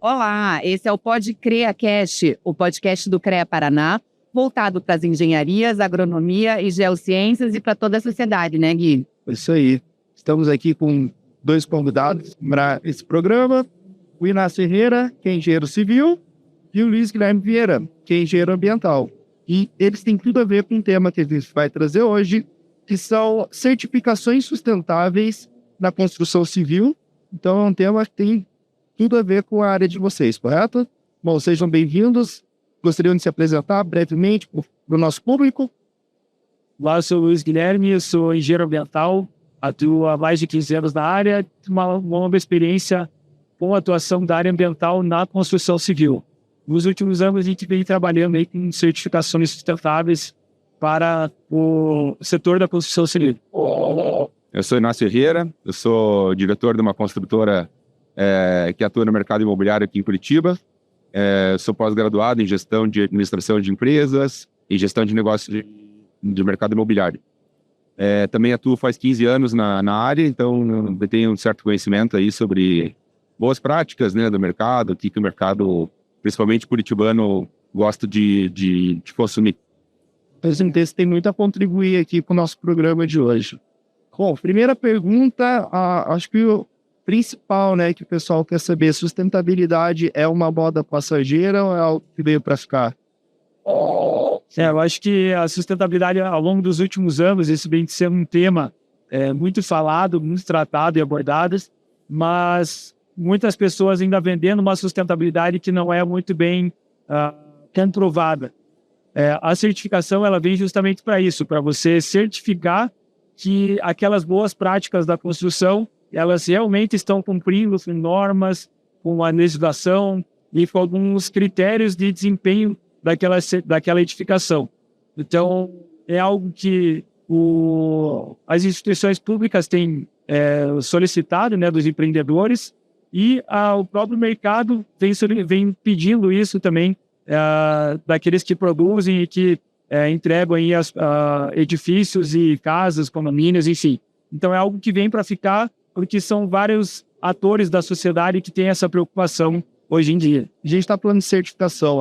Olá, esse é o Pod CreaCast, o podcast do CREA Paraná, voltado para as engenharias, agronomia e geociências e para toda a sociedade, né, Gui? Isso aí. Estamos aqui com dois convidados para esse programa. O Inácio Ferreira, que é engenheiro civil, e o Luiz Guilherme Vieira, que é engenheiro ambiental. E eles têm tudo a ver com o tema que a gente vai trazer hoje, que são certificações sustentáveis na construção civil. Então, é um tema que tem tudo a ver com a área de vocês, correto? Bom, sejam bem-vindos. Gostariam de se apresentar brevemente para o nosso público? Olá, eu sou o Luiz Guilherme, eu sou engenheiro ambiental, atuo há mais de 15 anos na área, uma longa experiência com a atuação da área ambiental na construção civil. Nos últimos anos, a gente vem trabalhando aí com certificações sustentáveis para o setor da construção civil. Eu sou Inácio Ferreira, eu sou diretor de uma construtora que atua no mercado imobiliário aqui em Curitiba. Sou pós-graduado em gestão de administração de empresas e gestão de negócios de mercado imobiliário. Também atuo faz 15 anos na área, então eu tenho um certo conhecimento aí sobre boas práticas, né, do mercado, o que o mercado, principalmente curitibano, gosta de consumir. Esse texto tem muito a contribuir aqui com o nosso programa de hoje. Bom, primeira pergunta, acho que o principal, né, que o pessoal quer saber, sustentabilidade é uma moda passageira ou é algo que veio para ficar? Eu acho que a sustentabilidade, ao longo dos últimos anos, esse vem de ser um tema muito falado, muito tratado e abordado, mas muitas pessoas ainda vendendo uma sustentabilidade que não é muito bem comprovada. A certificação ela vem justamente para isso, para você certificar que aquelas boas práticas da construção elas realmente estão cumprindo com normas, com a legislação e com alguns critérios de desempenho daquela edificação. Então, é algo que as instituições públicas têm solicitado, né, dos empreendedores, e o próprio mercado vem pedindo isso também daqueles que produzem e que entregam aí edifícios e casas, condomínios, enfim. Então, é algo que vem para ficar, porque são vários atores da sociedade que têm essa preocupação hoje em dia. A gente está falando de certificação.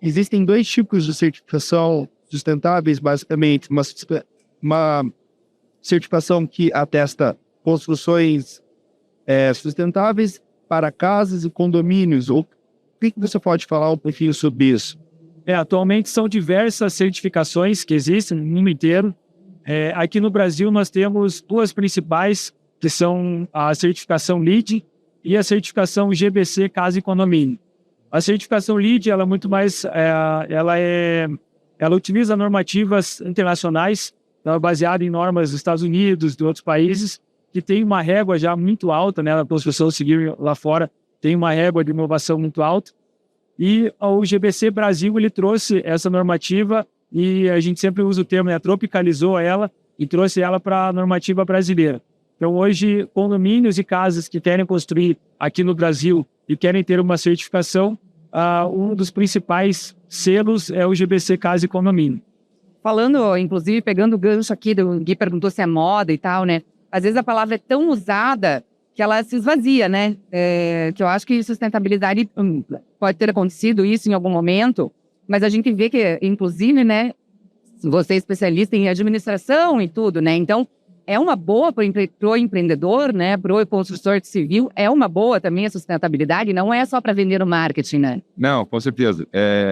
Existem dois tipos de certificação sustentáveis, basicamente. Uma certificação que atesta construções sustentáveis para casas e condomínios. O que você pode falar um pouquinho sobre isso? Atualmente são diversas certificações que existem no mundo inteiro. Aqui no Brasil nós temos duas principais, que são a certificação LEED e a certificação GBC Casa e Condomínio. A certificação LEED ela é muito mais, ela utiliza normativas internacionais, baseada em normas dos Estados Unidos, de outros países, que tem uma régua já muito alta, né, a construção civil lá fora tem uma régua de inovação muito alta. E o GBC Brasil ele trouxe essa normativa e a gente sempre usa o termo, né, tropicalizou ela e trouxe ela para a normativa brasileira. Então, hoje, condomínios e casas que querem construir aqui no Brasil e querem ter uma certificação, um dos principais selos é o GBC Casa e Condomínio. Falando, inclusive, pegando o gancho aqui, o Gui perguntou se é moda e tal, né? Às vezes a palavra é tão usada que ela se esvazia, né? Que eu acho que sustentabilidade pode ter acontecido isso em algum momento, mas a gente vê que, inclusive, né? Você é especialista em administração e tudo, né? Então, é uma boa para o empreendedor, né? Para o construtor civil, é uma boa também a sustentabilidade, não é só para vender o marketing, né? Não, com certeza.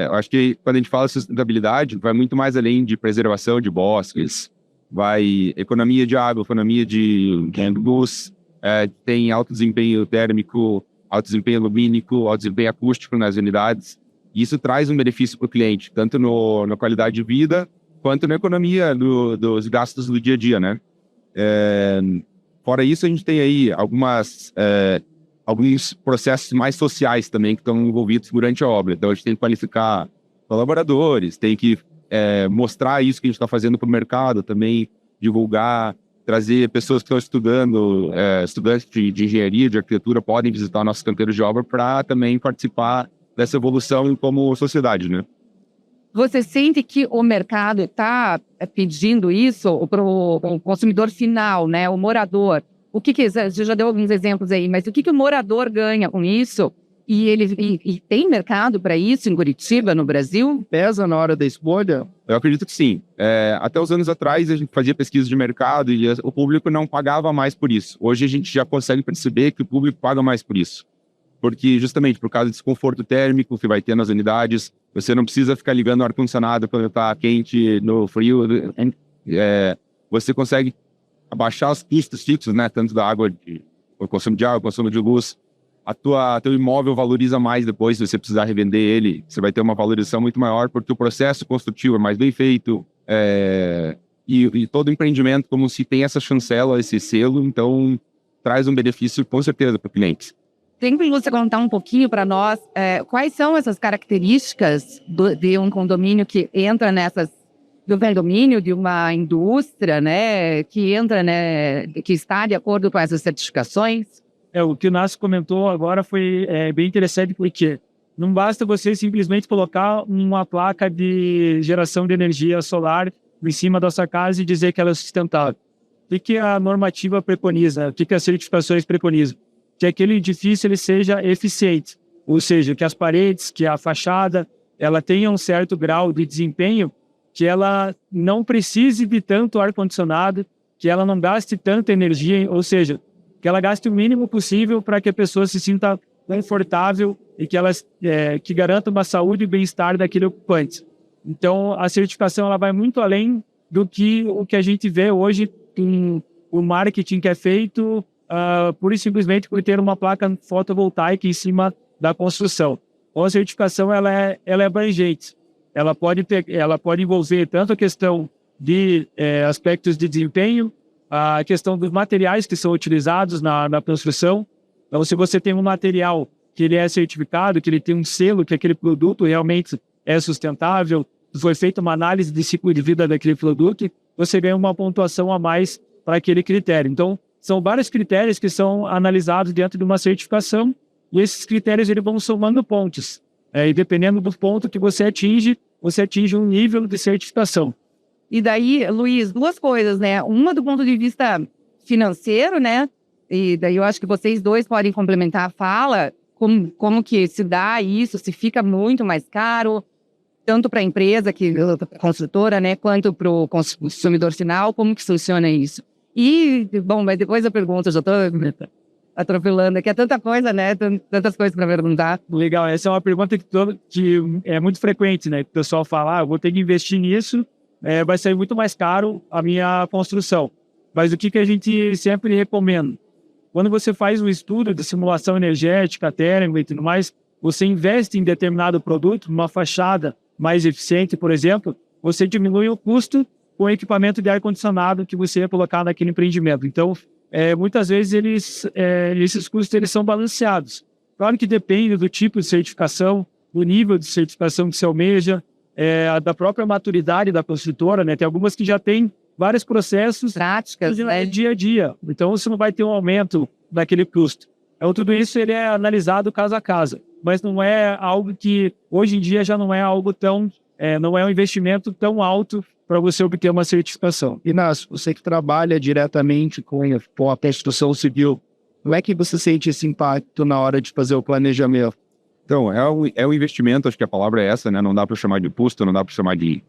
Eu acho que quando a gente fala de sustentabilidade, vai muito mais além de preservação de bosques, vai economia de água, economia de luz, tem alto desempenho térmico, alto desempenho lumínico, alto desempenho acústico nas unidades. E isso traz um benefício para o cliente, tanto na qualidade de vida, quanto na economia dos gastos do dia a dia, né? Fora isso, a gente tem aí alguns processos mais sociais também que estão envolvidos durante a obra. Então, a gente tem que qualificar colaboradores, tem que mostrar isso que a gente está fazendo para o mercado também, divulgar, trazer pessoas que estão estudando, estudantes de engenharia, de arquitetura, podem visitar nossos canteiros de obra para também participar dessa evolução como sociedade, né? Você sente que o mercado está pedindo isso para o consumidor final, né? O morador. Você já deu alguns exemplos aí, mas o que o morador ganha com isso? E tem mercado para isso em Curitiba, no Brasil? Pesa na hora da escolha? Eu acredito que sim. Até os anos atrás, a gente fazia pesquisa de mercado e o público não pagava mais por isso. Hoje, a gente já consegue perceber que o público paga mais por isso. Porque, justamente, por causa do desconforto térmico que vai ter nas unidades, você não precisa ficar ligando o ar-condicionado quando está quente, no frio. Você consegue abaixar os custos fixos, né? Tanto da água, o consumo de água, o consumo de luz. Teu imóvel valoriza mais depois, se você precisar revender ele, você vai ter uma valorização muito maior, porque o processo construtivo é mais bem feito, e todo empreendimento, como se tem essa chancela, esse selo, então traz um benefício com certeza para o cliente. Tem como você contar um pouquinho para nós quais são essas características de um condomínio que entra do condomínio de uma indústria, né, que entra, né, que está de acordo com essas certificações? O que o Nácio comentou agora foi bem interessante, porque não basta você simplesmente colocar uma placa de geração de energia solar em cima da sua casa e dizer que ela é sustentável. O que a normativa preconiza? O que as certificações preconizam? Que aquele edifício ele seja eficiente, ou seja, que as paredes, que a fachada, ela tenha um certo grau de desempenho, que ela não precise de tanto ar-condicionado, que ela não gaste tanta energia, ou seja, que ela gaste o mínimo possível para que a pessoa se sinta confortável e que garanta uma saúde e bem-estar daquele ocupante. Então, a certificação ela vai muito além do que o que a gente vê hoje em o marketing que é feito pura e simplesmente por ter uma placa fotovoltaica em cima da construção. Então, a certificação ela é abrangente. Ela pode envolver tanto a questão de aspectos de desempenho, a questão dos materiais que são utilizados na construção. Então, se você tem um material que ele é certificado, que ele tem um selo, que aquele produto realmente é sustentável, foi feita uma análise de ciclo de vida daquele produto, você ganha uma pontuação a mais para aquele critério. Então, são vários critérios que são analisados dentro de uma certificação, e esses critérios eles vão somando pontos. E dependendo do ponto que você atinge um nível de certificação. E daí, Luiz, duas coisas, né? Uma do ponto de vista financeiro, né? E daí eu acho que vocês dois podem complementar a fala, como que se dá isso, se fica muito mais caro, tanto para a empresa, construtora, né? Quanto para o consumidor final, como que funciona isso? E, bom, mas depois eu pergunto, eu já estou atropelando aqui, é tanta coisa, né? Tantas coisas para perguntar. Legal, essa é uma pergunta que é muito frequente, né? O pessoal fala, eu vou ter que investir nisso, vai sair muito mais caro a minha construção. Mas o que a gente sempre recomenda? Quando você faz um estudo de simulação energética, térmica e tudo mais, você investe em determinado produto, uma fachada mais eficiente, por exemplo, você diminui o custo com o equipamento de ar-condicionado que você ia colocar naquele empreendimento. Então, muitas vezes esses custos eles são balanceados. Claro que depende do tipo de certificação, do nível de certificação que você almeja, da própria maturidade da construtora, né? Tem algumas que já têm vários processos práticas, né? Dia a dia. Então, você não vai ter um aumento daquele custo. Então, tudo isso ele é analisado caso a caso. Mas não é algo que, hoje em dia, já não é algo tão... não é um investimento tão alto para você obter uma certificação. Inácio, você que trabalha diretamente com a construção civil, como é que você sente esse impacto na hora de fazer o planejamento? Então, é um investimento, acho que a palavra é essa, né? Não dá para chamar de custo, não dá para chamar de...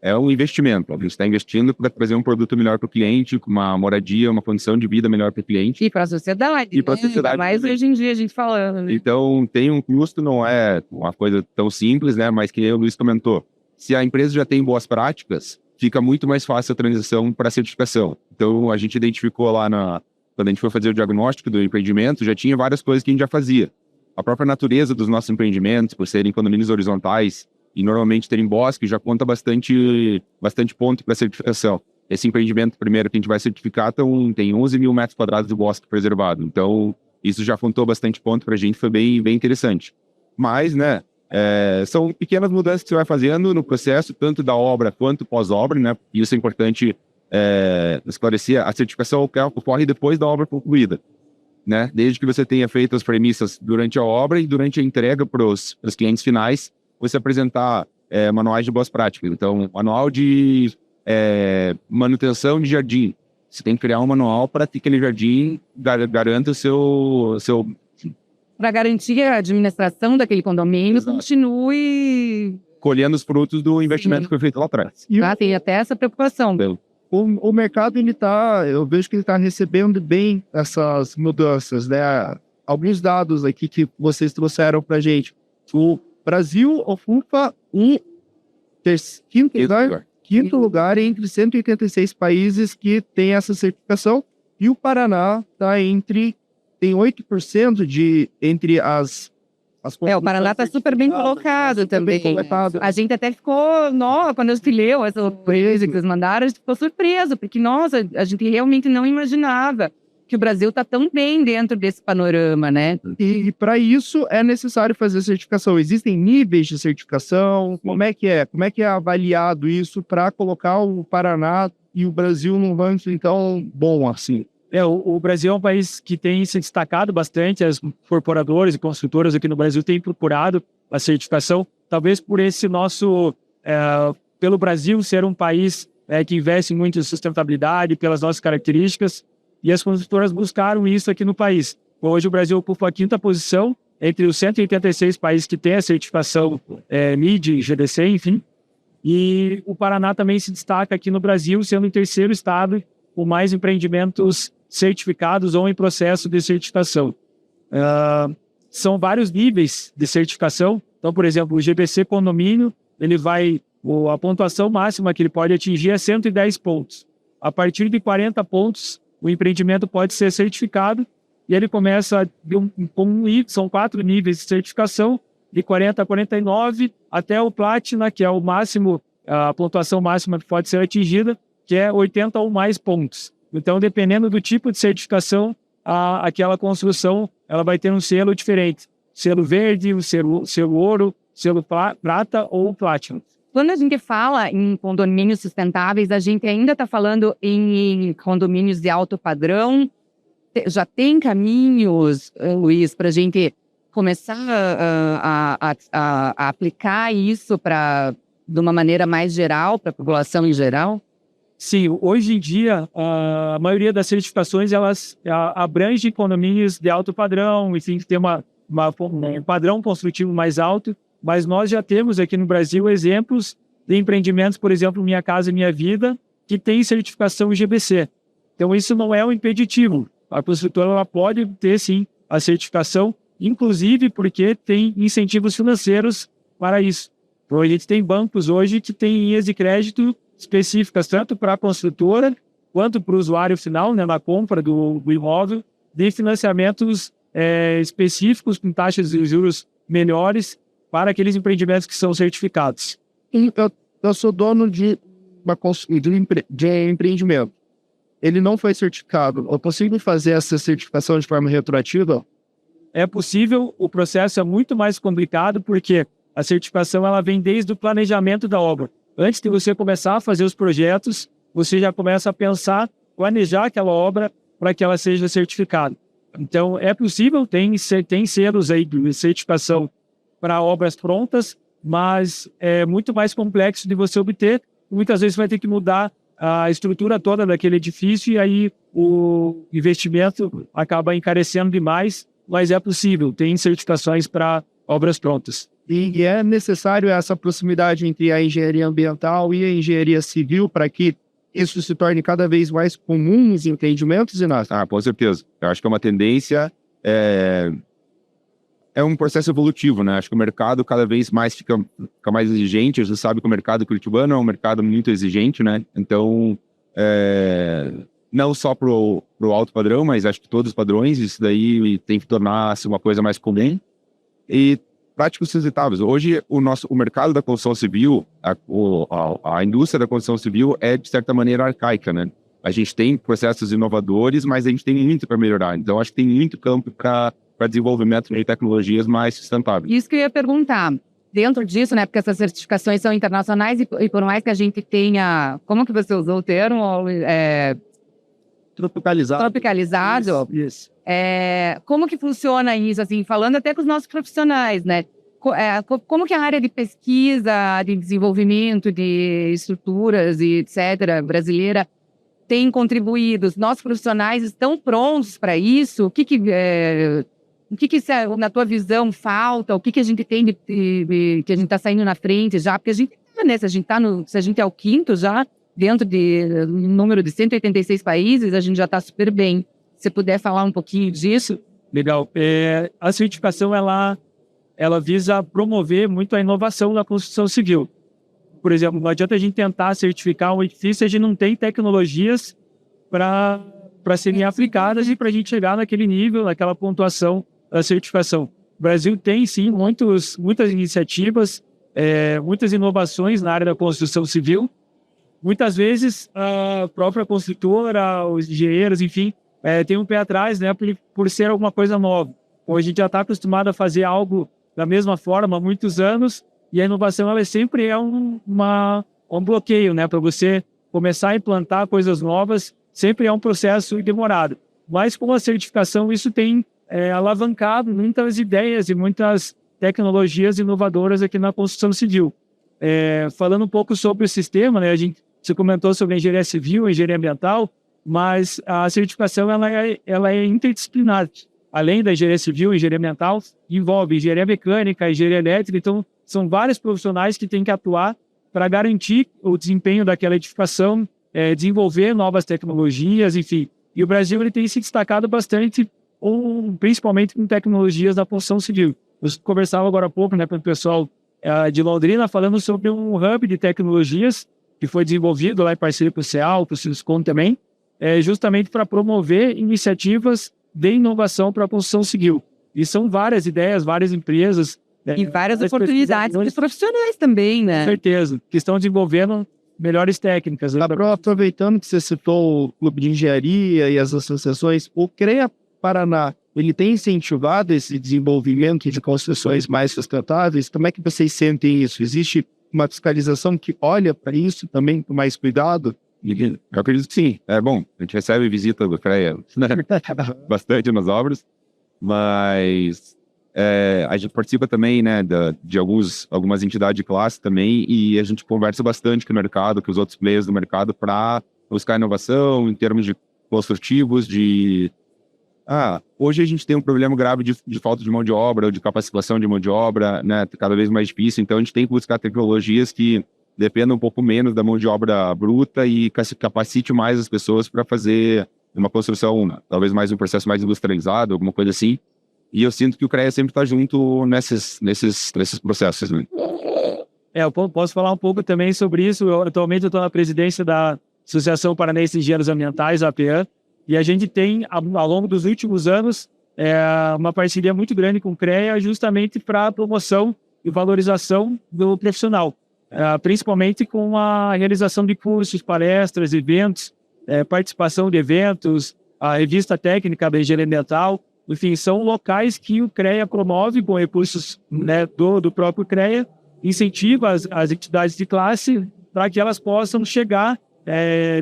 É um investimento. Você está investindo para trazer um produto melhor para o cliente, com uma moradia, uma condição de vida melhor para o cliente. E para a sociedade. E para a sociedade. Mas hoje em dia a gente falando. Né? Então, tem um custo, não é uma coisa tão simples, né? Mas que o Luiz comentou. Se a empresa já tem boas práticas, fica muito mais fácil a transição para a certificação. Então, a gente identificou lá quando a gente foi fazer o diagnóstico do empreendimento, já tinha várias coisas que a gente já fazia. A própria natureza dos nossos empreendimentos, por serem condomínios horizontais e normalmente terem bosque, já conta bastante ponto para a certificação. Esse empreendimento primeiro que a gente vai certificar tem 11 mil metros quadrados de bosque preservado. Então, isso já contou bastante ponto para a gente, foi bem, bem interessante. Mas, né, são pequenas mudanças que você vai fazendo no processo, tanto da obra quanto pós-obra, né? E isso é importante esclarecer. A certificação ocorre depois da obra concluída, né? Desde que você tenha feito as premissas durante a obra e durante a entrega para os clientes finais, você apresentar manuais de boas práticas. Então, manual de manutenção de jardim. Você tem que criar um manual para que aquele jardim garanta o seu para garantir a administração daquele condomínio Exato. continue. Colhendo os frutos do investimento que foi feito lá atrás. E Tá? Tem até essa preocupação. o mercado, eu vejo que ele está recebendo bem essas mudanças, né? Alguns dados aqui que vocês trouxeram para a gente. O Brasil ocupa quinto lugar entre 186 países que têm essa certificação, e o Paraná está tem 8% entre as O Paraná está super bem colocado também. A gente até ficou, quando eu leu essa coisa que eles mandaram, a gente ficou surpreso, porque, nossa, a gente realmente não imaginava que o Brasil está tão bem dentro desse panorama, né? E para isso é necessário fazer certificação. Existem níveis de certificação? Como é que é? Como é que é avaliado isso para colocar o Paraná e o Brasil num ranking tão bom assim? O Brasil é um país que tem se destacado bastante, as incorporadoras e construtoras aqui no Brasil têm procurado a certificação, talvez por esse pelo Brasil ser um país que investe muito em sustentabilidade, pelas nossas características, e as construtoras buscaram isso aqui no país. Hoje o Brasil ocupa a 5ª posição entre os 186 países que têm a certificação MID, GDC, enfim, e o Paraná também se destaca aqui no Brasil, sendo o 3º estado com mais empreendimentos certificados ou em processo de certificação. São vários níveis de certificação. Então, por exemplo, o GBC Condomínio, a pontuação máxima que ele pode atingir é 110 pontos. A partir de 40 pontos, o empreendimento pode ser certificado e ele começa são 4 níveis de certificação, de 40 a 49, até o Platina, que é o máximo, a pontuação máxima que pode ser atingida, que é 80 ou mais pontos. Então, dependendo do tipo de certificação, aquela construção ela vai ter um selo diferente. Selo verde, selo ouro, selo prata ou platinum. Quando a gente fala em condomínios sustentáveis, a gente ainda está falando em condomínios de alto padrão. Já tem caminhos, Luiz, para a gente começar a aplicar isso de uma maneira mais geral, para a população em geral? Sim, hoje em dia, a maioria das certificações, elas abrangem condomínios de alto padrão, enfim, que tem um padrão construtivo mais alto, mas nós já temos aqui no Brasil exemplos de empreendimentos, por exemplo, Minha Casa Minha Vida, que tem certificação GBC. Então, isso não é um impeditivo. A construtora ela pode ter, sim, a certificação, inclusive porque tem incentivos financeiros para isso. Então, a gente tem bancos hoje que têm linhas de crédito específicas tanto para a construtora quanto para o usuário final, né, na compra do imóvel, de financiamentos específicos com taxas de juros melhores para aqueles empreendimentos que são certificados. Eu sou dono de empreendimento. Ele não foi certificado. Eu consigo fazer essa certificação de forma retroativa? É possível, o processo é muito mais complicado porque a certificação ela vem desde o planejamento da obra. Antes de você começar a fazer os projetos, você já começa a pensar, planejar aquela obra para que ela seja certificada. Então, é possível, tem selos aí de certificação para obras prontas, mas é muito mais complexo de você obter. Muitas vezes você vai ter que mudar a estrutura toda daquele edifício e aí o investimento acaba encarecendo demais, mas é possível, tem certificações para obras prontas. E é necessário essa proximidade entre a engenharia ambiental e a engenharia civil para que isso se torne cada vez mais comum nos empreendimentos, Inácio? Com certeza. Eu acho que é uma tendência, é um processo evolutivo, né? Acho que o mercado cada vez mais fica mais exigente. A gente sabe que o mercado curitibano é um mercado muito exigente, né? Então, não só pro alto padrão, mas acho que todos os padrões, isso daí tem que tornar-se uma coisa mais comum. E práticos sustentáveis. Hoje, o mercado da construção civil, a indústria da construção civil é, de certa maneira, arcaica, né? A gente tem processos inovadores, mas a gente tem muito para melhorar. Então, acho que tem muito campo para desenvolvimento de tecnologias mais sustentáveis. Isso que eu ia perguntar. Dentro disso, né, porque essas certificações são internacionais e por mais que a gente tenha... Como que você usou o termo? Tropicalizado. Tropicalizado. Isso. Como que funciona isso, assim, falando até com os nossos profissionais, né? Como que a área de pesquisa, de desenvolvimento de estruturas e etc. brasileira tem contribuído? Os nossos profissionais estão prontos para isso? O que O que na tua visão, falta? O que a gente tem que a gente está saindo na frente já? Porque a gente, né, se a gente é o quinto já, dentro de um número de 186 países, a gente já está super bem. Se puder falar um pouquinho disso. Legal. A certificação, ela visa promover muito a inovação na construção civil. Por exemplo, não adianta a gente tentar certificar um edifício se a gente não tem tecnologias para serem aplicadas e para a gente chegar naquele nível, naquela pontuação da certificação. O Brasil tem, sim, muitas iniciativas, muitas inovações na área da construção civil. Muitas vezes, a própria construtora, os engenheiros, enfim, tem um pé atrás, né, por ser alguma coisa nova. Ou a gente já está acostumado a fazer algo da mesma forma há muitos anos, e a inovação ela sempre é um bloqueio, né, para você começar a implantar coisas novas, sempre é um processo demorado. Mas com a certificação isso tem alavancado muitas ideias e muitas tecnologias inovadoras aqui na construção civil. Falando um pouco sobre o sistema, né, você comentou sobre a engenharia civil, a engenharia ambiental, mas a certificação ela é interdisciplinar. Além da engenharia civil, engenharia ambiental, envolve engenharia mecânica, engenharia elétrica, então são vários profissionais que têm que atuar para garantir o desempenho daquela edificação, desenvolver novas tecnologias, enfim. E o Brasil ele tem se destacado bastante, principalmente com tecnologias da construção civil. Eu conversava agora há pouco, né, com o pessoal de Londrina, falando sobre um hub de tecnologias que foi desenvolvido lá em parceria com o CEAL, com o Ciscom também, justamente para promover iniciativas de inovação para a construção civil. E são várias ideias, várias empresas. E várias oportunidades para os profissionais também, né? Com certeza, que estão desenvolvendo melhores técnicas. Aproveitando que você citou o Clube de Engenharia e as associações, o CREA Paraná, ele tem incentivado esse desenvolvimento de construções mais sustentáveis? Como é que vocês sentem isso? Existe uma fiscalização que olha para isso também com mais cuidado? Eu acredito que sim. Bom, a gente recebe visita do CREA, né? Bastante nas obras, mas a gente participa também, né, de algumas entidades de classe também, e a gente conversa bastante com o mercado, com os outros players do mercado, para buscar inovação em termos de construtivos, hoje a gente tem um problema grave de falta de mão de obra, ou de capacitação de mão de obra, né, cada vez mais difícil, então a gente tem que buscar tecnologias que dependam um pouco menos da mão de obra bruta e capacite mais as pessoas para fazer uma construção, talvez mais um processo mais industrializado, alguma coisa assim. E eu sinto que o CREA sempre está junto nesses processos. Né? Eu posso falar um pouco também sobre isso. Atualmente eu estou na presidência da Associação Paranaense de Engenheiros Ambientais, a APAN, e a gente tem, ao longo dos últimos anos, uma parceria muito grande com o CREA justamente para a promoção e valorização do profissional. Principalmente com a realização de cursos, palestras, eventos, participação de eventos, a revista técnica da engenharia ambiental, enfim, são locais que o CREA promove com recursos, né, do próprio CREA, incentiva as entidades de classe para que elas possam chegar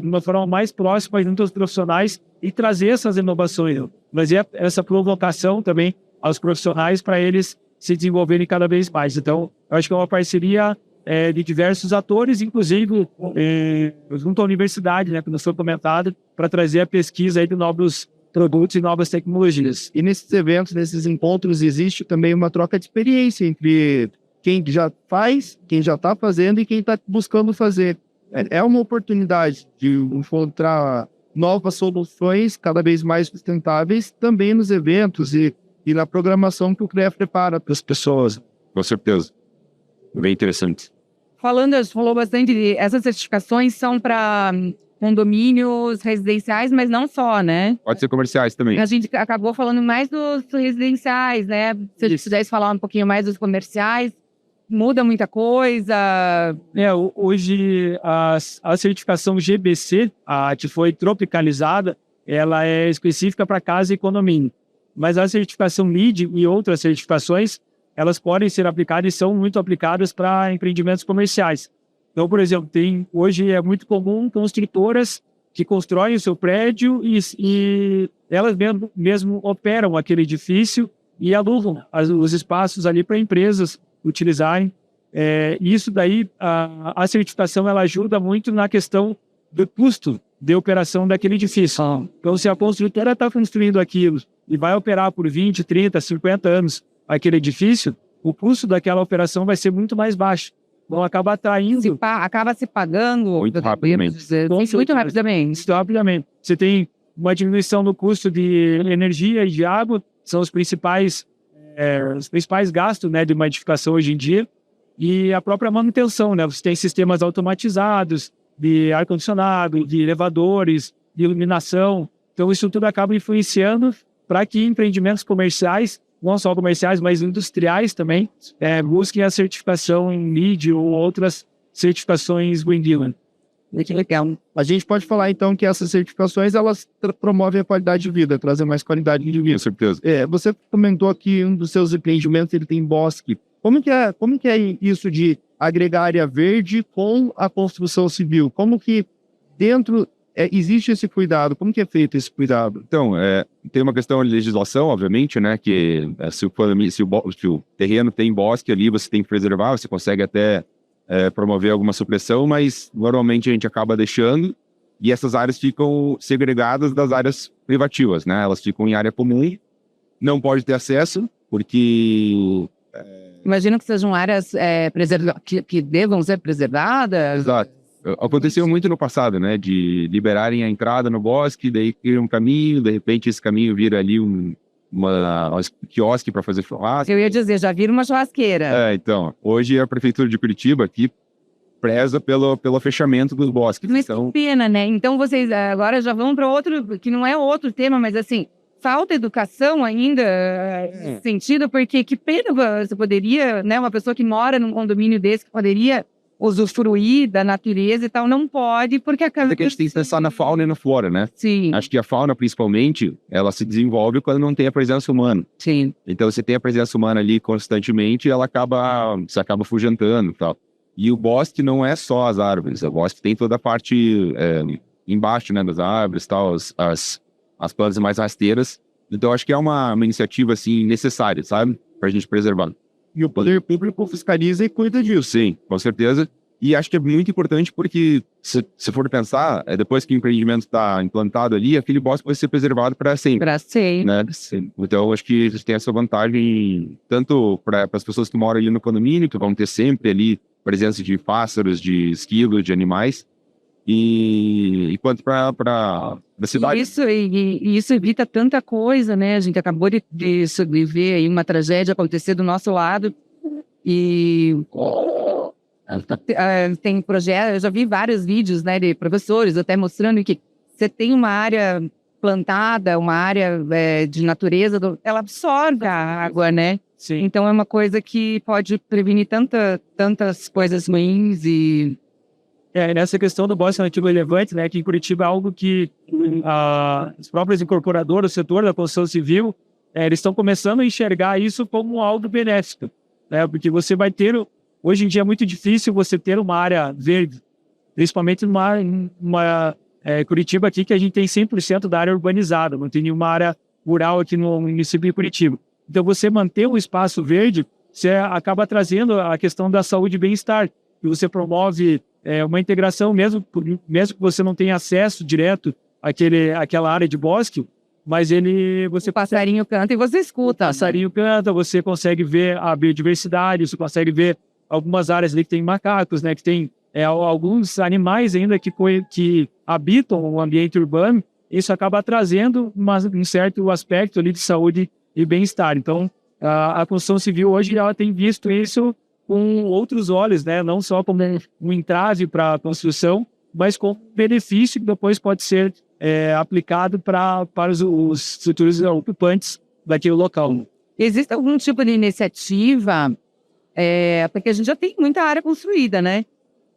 de uma forma mais próxima junto aos profissionais e trazer essas inovações, trazer essa provocação também aos profissionais para eles se desenvolverem cada vez mais. Então, eu acho que é uma parceria de diversos atores, inclusive junto à universidade, né, que nos foi comentado, para trazer a pesquisa aí de novos produtos e novas tecnologias. E nesses eventos, nesses encontros, existe também uma troca de experiência entre quem já faz, quem já está fazendo e quem está buscando fazer. É uma oportunidade de encontrar novas soluções cada vez mais sustentáveis também nos eventos e na programação que o CREA prepara para as pessoas. Com certeza. Bem interessante. Falou bastante, essas certificações são para condomínios residenciais, mas não só, né? Pode ser comerciais também. A gente acabou falando mais dos residenciais, né? Se a gente pudesse falar um pouquinho mais dos comerciais, muda muita coisa. Hoje a certificação GBC, que foi tropicalizada, ela é específica para casa e condomínio. Mas a certificação LEED e outras certificações, elas podem ser aplicadas e são muito aplicadas para empreendimentos comerciais. Então, por exemplo, hoje é muito comum construtoras que constroem o seu prédio e elas mesmo operam aquele edifício e alugam os espaços ali para empresas utilizarem. Isso daí, a certificação ela ajuda muito na questão do custo de operação daquele edifício. Então, se a construtora está construindo aquilo e vai operar por 20, 30, 50 anos aquele edifício, o custo daquela operação vai ser muito mais baixo. Vão acabar atraindo... Acaba se pagando... Muito rapidamente. Muito rapidamente. Rapidamente. Você tem uma diminuição no custo de energia e de água, são os principais gastos, né, de uma edificação hoje em dia, e a própria manutenção, né? Você tem sistemas automatizados de ar-condicionado, de elevadores, de iluminação. Então, isso tudo acaba influenciando para que empreendimentos comerciais, não só comerciais, mas industriais também, busquem a certificação em LEED ou outras certificações Green Deal. Que legal. A gente pode falar, então, que essas certificações, elas promovem a qualidade de vida, trazem mais qualidade de vida. Com certeza. Você comentou que um dos seus empreendimentos, ele tem bosque. Como que é isso de agregar área verde com a construção civil? Como que dentro existe esse cuidado? Como que é feito esse cuidado? Então, tem uma questão de legislação, obviamente, né? Que se o terreno tem bosque ali, você tem que preservar, você consegue até promover alguma supressão, mas normalmente a gente acaba deixando e essas áreas ficam segregadas das áreas privativas, né? Elas ficam em área comum, não pode ter acesso, porque... Imagino que sejam áreas que devam ser preservadas. Exato. Aconteceu muito no passado, né? De liberarem a entrada no bosque, daí cria um caminho, de repente esse caminho vira ali um quiosque para fazer churrasco. Eu ia dizer, já vira uma churrasqueira. Então, hoje a Prefeitura de Curitiba aqui preza pelo fechamento dos bosques. Mas então... que pena, né? Então vocês agora já vão para outro, que não é outro tema, mas assim, falta educação ainda nesse sentido, porque que pena você poderia, né, uma pessoa que mora num condomínio desse, que poderia usufruir da natureza e tal, não pode, porque acaba... Porque a gente tem que pensar na fauna e na flora, né? Sim. Acho que a fauna, principalmente, ela se desenvolve quando não tem a presença humana. Sim. Então, você tem a presença humana ali constantemente, se acaba afugentando e tal. E o bosque não é só as árvores, o bosque tem toda a parte embaixo, né, das árvores, tal, as plantas mais rasteiras. Então, acho que é uma iniciativa, assim, necessária, sabe? Pra gente preservar. E o poder público fiscaliza e cuida disso. Sim, com certeza. E acho que é muito importante porque, se for pensar, depois que o empreendimento está implantado ali, aquele bosque vai ser preservado para sempre. Para sempre. Né? Então, acho que a gente tem essa vantagem tanto para as pessoas que moram ali no condomínio, que vão ter sempre ali presença de pássaros, de esquilos, de animais, e quanto para a cidade. E isso evita tanta coisa, né? A gente acabou de ver aí uma tragédia acontecer do nosso lado e tem projetos, eu já vi vários vídeos, né, de professores até mostrando que você tem uma área plantada, uma área de natureza, ela absorve a água, né? Sim. Então é uma coisa que pode prevenir tantas coisas ruins e... Nessa questão do bosque nativo relevante, né, que em Curitiba é algo que as próprias incorporadoras, o setor da construção civil, eles estão começando a enxergar isso como algo benéfico, né, porque você vai ter, hoje em dia é muito difícil você ter uma área verde, principalmente numa Curitiba aqui, que a gente tem 100% da área urbanizada, não tem nenhuma área rural aqui no município de Curitiba. Então, você manter um espaço verde, você acaba trazendo a questão da saúde e bem-estar, e você promove uma integração, mesmo que você não tenha acesso direto àquela área de bosque, mas o passarinho canta e você escuta. O passarinho canta, você consegue ver a biodiversidade, você consegue ver algumas áreas ali que tem macacos, né, que tem alguns animais ainda que habitam o ambiente urbano. Isso acaba trazendo um certo aspecto ali de saúde e bem-estar. Então, a construção civil hoje ela tem visto isso com outros olhos, né? Não só como um entrave para a construção, mas como benefício que depois pode ser aplicado para os futuros ocupantes daquele local. Existe algum tipo de iniciativa, porque a gente já tem muita área construída, né?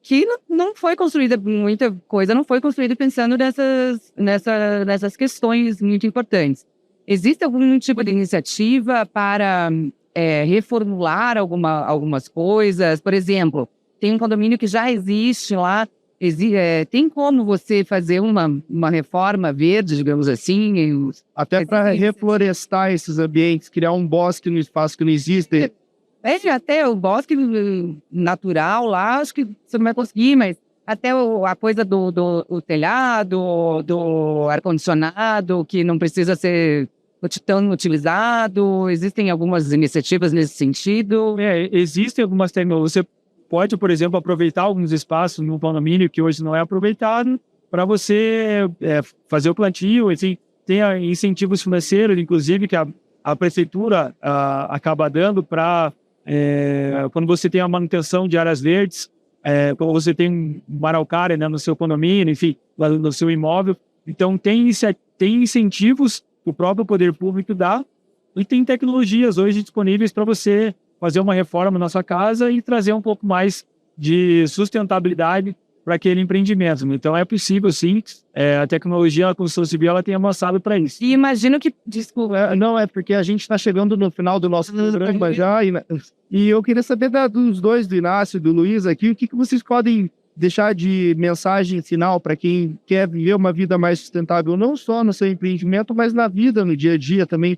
Que não foi construída, muita coisa não foi construída pensando nessas questões muito importantes. Existe algum tipo de iniciativa para reformular algumas coisas? Por exemplo, tem um condomínio que já existe lá, tem como você fazer uma reforma verde, digamos assim? Até para reflorestar esses ambientes, criar um bosque no espaço que não existe. Até o bosque natural lá, acho que você não vai conseguir, mas até a coisa do telhado, do ar-condicionado, que não precisa ser tão utilizado? Existem algumas iniciativas nesse sentido? Existem algumas tecnologias. Você pode, por exemplo, aproveitar alguns espaços no condomínio que hoje não é aproveitado para você fazer o plantio. Assim, tem incentivos financeiros, inclusive, que a prefeitura acaba dando para quando você tem a manutenção de áreas verdes, quando você tem uma araucária, né, no seu condomínio, enfim, no seu imóvel. Então, tem incentivos que o próprio poder público dá e tem tecnologias hoje disponíveis para você fazer uma reforma na sua casa e trazer um pouco mais de sustentabilidade para aquele empreendimento. Então, é possível, sim. A tecnologia, a construção civil, ela tem avançado para isso. E imagino que... Desculpa. Não, é porque a gente está chegando no final do nosso programa já, e eu queria saber dos dois, do Inácio e do Luiz aqui, o que vocês podem deixar de mensagem final para quem quer viver uma vida mais sustentável, não só no seu empreendimento, mas na vida, no dia a dia também.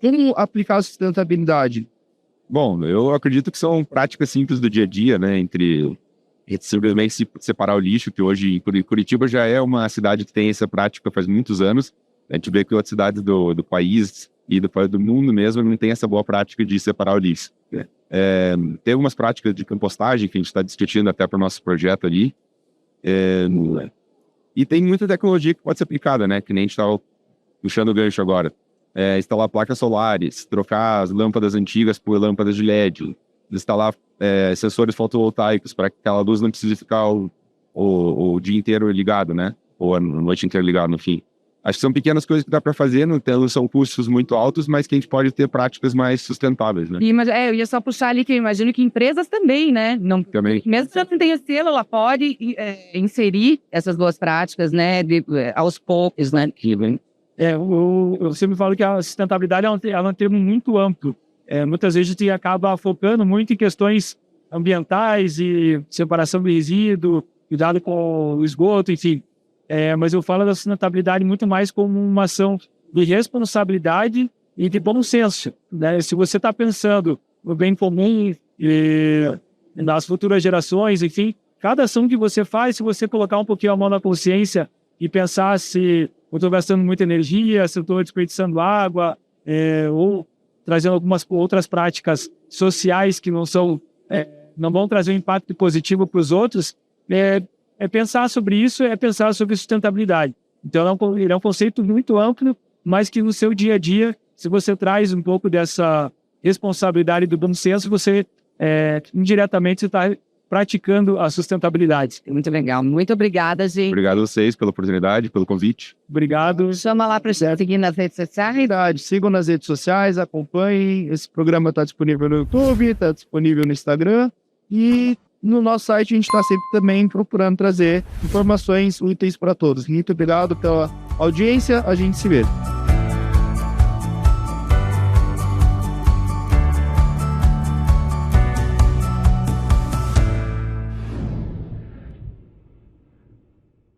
Como aplicar a sustentabilidade? Bom, eu acredito que são práticas simples do dia a dia, né? Entre simplesmente separar o lixo, que hoje Curitiba já é uma cidade que tem essa prática faz muitos anos. A gente vê que outras cidades do país e do mundo mesmo não tem essa boa prática de separar o lixo. Tem algumas práticas de compostagem que a gente está discutindo até para o nosso projeto ali. E tem muita tecnologia que pode ser aplicada, né? Que nem a gente está puxando o gancho agora. Instalar placas solares, trocar as lâmpadas antigas por lâmpadas de LED, instalar sensores fotovoltaicos para que aquela luz não precise ficar o dia inteiro ligado, né? Ou a noite inteira ligado, no fim. Acho que são pequenas coisas que dá para fazer, não são custos muito altos, mas que a gente pode ter práticas mais sustentáveis, né? Eu ia só puxar ali que eu imagino que empresas também, né? Também. Mesmo se ela não tenha selo, ela pode inserir essas boas práticas, né? Aos poucos, né? Eu sempre falo que a sustentabilidade é um termo muito amplo. Muitas vezes a gente acaba focando muito em questões ambientais e separação do resíduo, cuidado com o esgoto, enfim. Mas eu falo da sustentabilidade muito mais como uma ação de responsabilidade e de bom senso, né? Se você está pensando no bem comum e nas futuras gerações, enfim, cada ação que você faz, se você colocar um pouquinho a mão na consciência e pensar se eu estou gastando muita energia, se eu estou desperdiçando água, ou trazendo algumas outras práticas sociais que não vão trazer um impacto positivo para os outros, pensar sobre isso, pensar sobre sustentabilidade. Então, ele é um conceito muito amplo, mas que no seu dia a dia, se você traz um pouco dessa responsabilidade do bom senso, você indiretamente está praticando a sustentabilidade. Muito legal. Muito obrigada, gente. Obrigado a vocês pela oportunidade, pelo convite. Obrigado. Chama lá para seguir nas redes sociais. Sigam nas redes sociais, acompanhem. Esse programa está disponível no YouTube, está disponível no Instagram e no nosso site a gente está sempre também procurando trazer informações úteis para todos. Muito obrigado pela audiência. A gente se vê.